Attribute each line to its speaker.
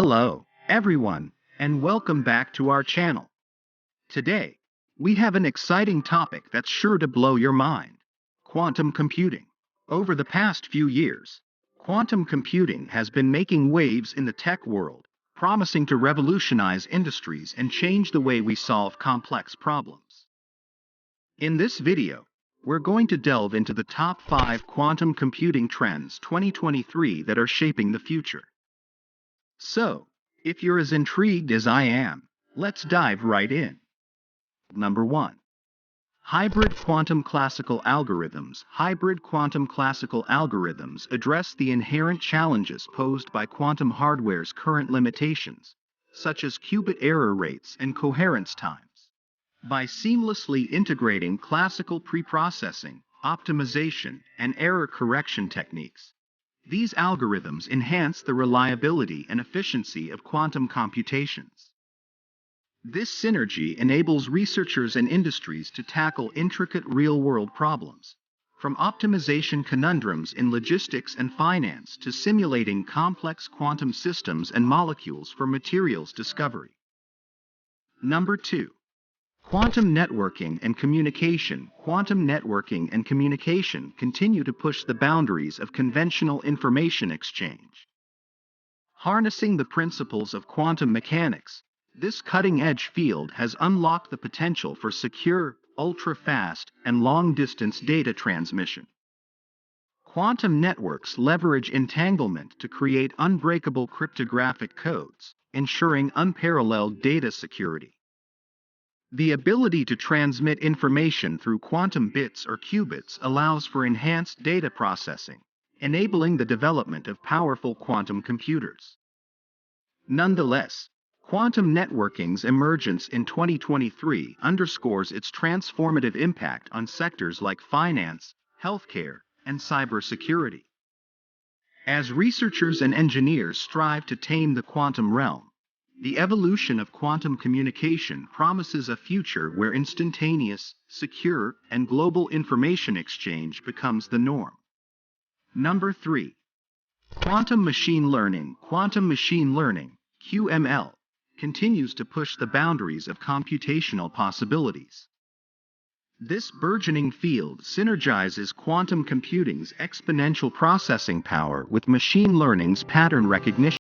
Speaker 1: Hello, everyone, and welcome back to our channel. Today, we have an exciting topic that's sure to blow your mind: quantum computing. Over the past few years, quantum computing has been making waves in the tech world, promising to revolutionize industries and change the way we solve complex problems. In this video, we're going to delve into the top 5 quantum computing trends 2023 that are shaping the future. So, if you're as intrigued as I am, let's dive right in. Number 1. Hybrid quantum classical algorithms. Hybrid quantum classical algorithms address the inherent challenges posed by quantum hardware's current limitations, such as qubit error rates and coherence times. By seamlessly integrating classical preprocessing, optimization, and error correction techniques, these algorithms enhance the reliability and efficiency of quantum computations. This synergy enables researchers and industries to tackle intricate real-world problems, from optimization conundrums in logistics and finance to simulating complex quantum systems and molecules for materials discovery. Number 2. Quantum networking and communication. Quantum networking and communication continue to push the boundaries of conventional information exchange. Harnessing the principles of quantum mechanics, this cutting-edge field has unlocked the potential for secure, ultra-fast, and long-distance data transmission. Quantum networks leverage entanglement to create unbreakable cryptographic codes, ensuring unparalleled data security. The ability to transmit information through quantum bits or qubits allows for enhanced data processing, enabling the development of powerful quantum computers. Nonetheless, quantum networking's emergence in 2023 underscores its transformative impact on sectors like finance, healthcare, and cybersecurity. As researchers and engineers strive to tame the quantum realm, the evolution of quantum communication promises a future where instantaneous, secure, and global information exchange becomes the norm. Number 3. Quantum machine learning. Quantum machine learning, QML, continues to push the boundaries of computational possibilities. This burgeoning field synergizes quantum computing's exponential processing power with machine learning's pattern recognition.